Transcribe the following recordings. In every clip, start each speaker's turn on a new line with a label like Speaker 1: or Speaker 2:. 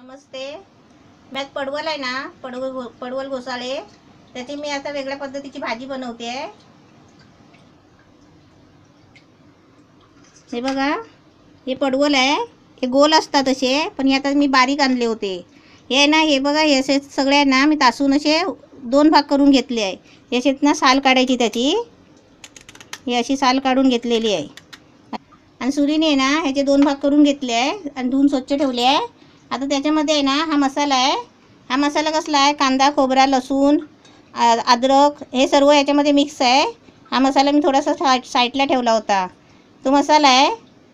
Speaker 1: नमस्ते. मी आज पडवल आहे ना, पडवल घोसाळे, त्याची मी आता वेगळ्या पद्धतीची भाजी बनवते आहे. हे बघा, हे पडवल आहे. हे गोल असतात असे, पण हे आता मी बारीक आणले होते. हे ना, हे बघा, हे असे सगळे आहे ना, मी तासून असे 2 भाग करून घेतले आहे. याच्यात ना साल काढायची त्याची. ही अशी साल काढून घेतलेली आहे. आणि सुरीने आहे ना ह्याचे 2 भाग करून घेतले आहे आणि धुवून स्वच्छ ठेवले आहे. आता त्याच्यामध्ये आहे ना हा मसाला आहे. हा मसाला कसला आहे? कांदा, खोबरा, लसूण, अद्रक हे सर्व याच्यामध्ये मिक्स आहे. हा मसाला मी थोडासा साईडला ठेवला होता. तो मसाला आहे.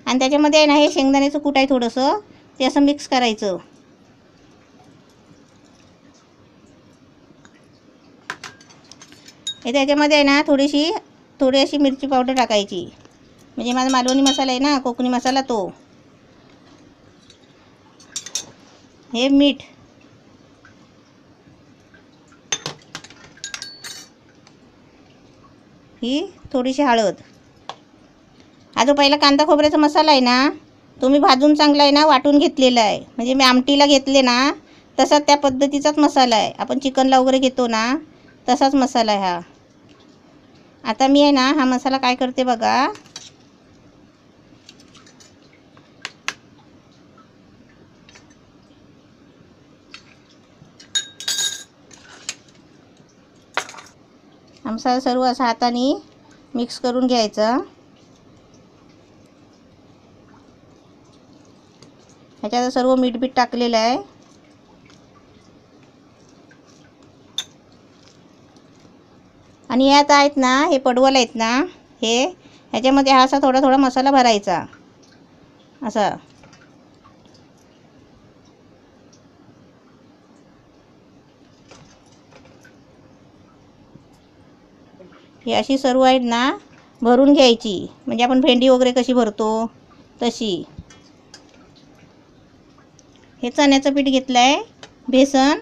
Speaker 1: आणि त्याच्यामध्ये आहे ना हे शेंगदाण्याचं कूट आहे थोडंसं, ते असं मिक्स करायचं. हे त्याच्यामध्ये आहे ना थोडी अशी मिरची पावडर टाकायची. म्हणजे माझा मालवणी मसाला आहे ना, कोकणी मसाला तो. हे मीठ, ही थोडीशी हळद. हा जो पहिला कांदा खोबऱ्याचा मसाला आहे ना, तो मी भाजून चांगला आहे ना वाटून घेतलेला आहे. म्हणजे मी आमटीला घेतले ना तसा त्या पद्धतीचाच मसाला आहे. आपण चिकनला वगैरे घेतो ना तसाच मसाला आहे हा. आता मी आहे ना हा मसाला काय करते बघा. हा मसाला सर्व असा हाताने मिक्स करून घ्यायचा. ह्याच्यात सर्व मीठ टाकलेलं आहे. आणि हे आता आहेत ना, हे पडवल आहेत ना, ह्याच्यामध्ये हा असा थोडा मसाला भरायचा असा. हे अशी सर्व आहेत ना भरून घ्यायची. म्हणजे आपण भेंडी वगैरे कशी भरतो तशी. हे चण्याचं पीठ घेतलं आहे, बेसन.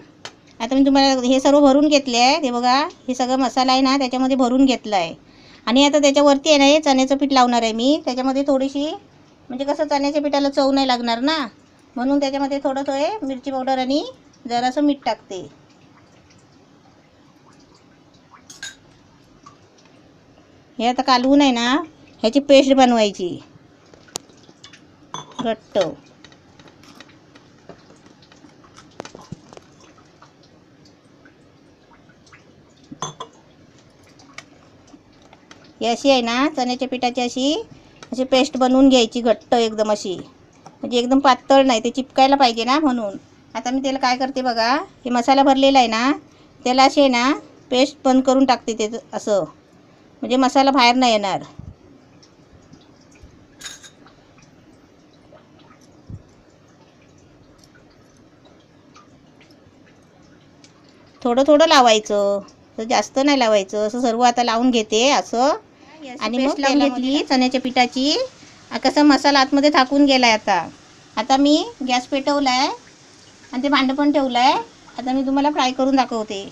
Speaker 1: आता मी तुम्हाला हे सर्व भरून घेतले आहे. हे बघा, हे सगळं मसाला आहे ना त्याच्यामध्ये भरून घेतला आहे. आणि आता त्याच्यावरती आहे ना हे चण्याचं पीठ लावणार आहे मी. त्याच्यामध्ये थोडीशी, म्हणजे कसं चण्याच्या पिठाला चव नाही लागणार ना, म्हणून त्याच्यामध्ये थोडं मिरची पावडर आणि जरासं मीठ टाकते. हे आता कालवून आहे ना ह्याची पेस्ट बनवायची घट्ट. ही अशी आहे ना चण्याच्या पिठाची अशी पेस्ट बनवून घ्यायची घट्ट एकदम अशी. म्हणजे एकदम पातळ नाही, ते चिपकायला पाहिजे ना म्हणून. आता मी त्याला काय करते बघा, हे मसाला भरलेला आहे ना त्याला असे आहे ना पेस्ट बंद करून टाकते ते असं. म्हणजे मसाला बाहेर नाही येणार. थोडं लावायचं, जास्त नाही लावायचं. असं सर्व आता लावून घेते असं. आणि मग लावून घेतली चण्याच्या पिठाची. कसा मसाला आतमध्ये टाकून गेलाय. आता मी गॅस पेटवला आहे आणि ते भांडं पण ठेवलं आहे. आता मी तुम्हाला फ्राय करून दाखवते.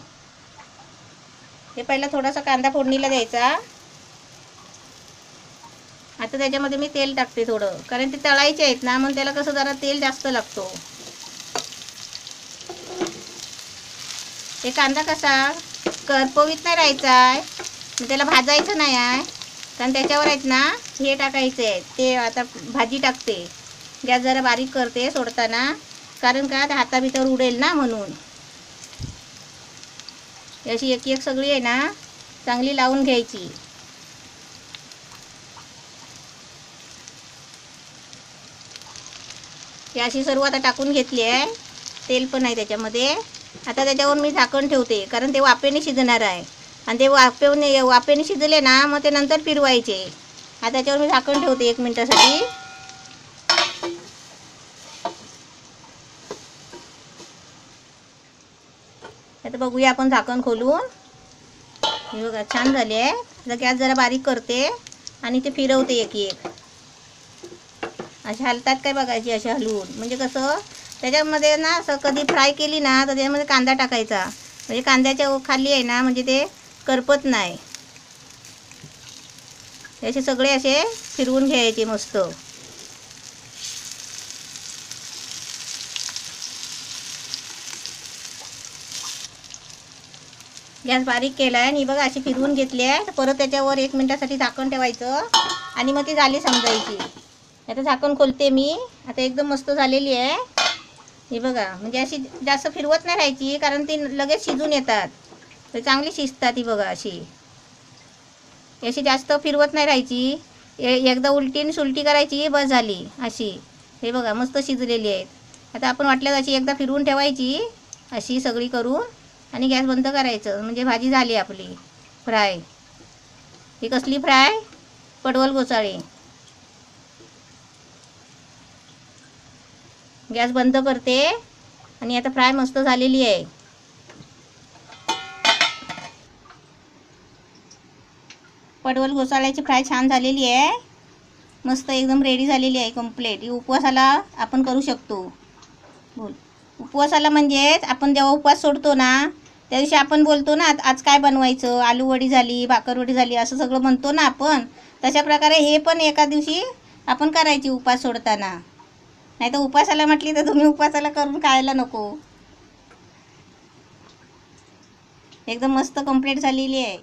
Speaker 1: हे पहिला थोडासा कांदा फोडणीला द्यायचा. आता त्याच्यामध्ये मी तेल टाकते थोडं, कारण ते तळायचे आहेत ना, म्हणून त्याला कसं जरा तेल जास्त लागतो. हे कांदा कसा करपवीत नाही राहायचा आहे, त्याला भाजायचं नाही आहे. कारण त्याच्यावर आहेत ना हे टाकायचे आहे. ते आता भाजी टाकते. गॅस जरा बारीक करते सोडताना, कारण का त्या हाताभितर उडेल ना म्हणून. अशी एक सगळी आहे ना चांगली लावून घ्यायची. ही अशी सर्व आता टाकून घेतली आहे. तेल पण आहे त्याच्यामध्ये. आता त्याच्यावर मी झाकण ठेवते, कारण ते वाफेने शिजणार आहे. आणि ते वाफेने शिजले ना मग ते नंतर फिरवायचे. आता त्याच्यावर मी झाकण ठेवते 1 मिनिटासाठी. आता बघूया आपण झाकण खोलून. हे बघा छान झाले आहे. आता गॅस जरा बारीक करते आणि ते फिरवते एक. असे हलतात काय बघायची, असे हलवून. म्हणजे कसं त्याच्यामध्ये ना असं कधी फ्राय केली ना तर त्याच्यामध्ये कांदा टाकायचा. म्हणजे कांद्याच्या खाली आहे ना, म्हणजे ते करपत नाही. असे सगळे असे फिरवून घ्यायचे मस्त. गॅस बारीक केला आहे आणि बघा अशी फिरवून घेतली आहे. परत त्याच्यावर 1 मिनिटासाठी झाकण ठेवायचं आणि मग ती झाली समजायची. आता झाकण खोलते मी. आता एकदम मस्त झालेली आहे. हे बघा, म्हणजे अशी जास्त फिरवत नाही राहायची कारण ती लगेच शिजून येतात. तर चांगली शिजतात ही बघा अशी. अशी जास्त फिरवत नाही राहायची. एकदा उलटी सुलटी करायची, बस झाली अशी. हे बघा मस्त शिजलेली आहेत. आता आपण वाटल्यास अशी एकदा फिरवून ठेवायची अशी सगळी करून आणि गॅस बंद करायचं. म्हणजे भाजी झाली आपली फ्राय. ही कसली फ्राय? पडवल घोसाळे. गॅस बंद करते आणि आता फ्राय मस्त झालेली आहे. पडवल घोसाळ्याची फ्राय छान झालेली आहे. मस्त एकदम रेडी झालेली आहे कंप्लीट. ही उपवासाला आपण करू शकतो. बोल. उपवासाला म्हणजेच आपण जेव्हा उपवास सोडतो ना त्या दिवशी आपण बोलतो ना आज काय बनवायचं, आलूवडी झाली, भाकरवडी झाली असं सगळं म्हणतो ना आपण. तशा प्रकारे हे पण एका दिवशी आपण करायची उपवास सोडताना. नाही तर उपवासाला म्हटली तर तुम्ही उपवासाला करून खायला नको. एकदम मस्त कंप्लीट झालेली आहे.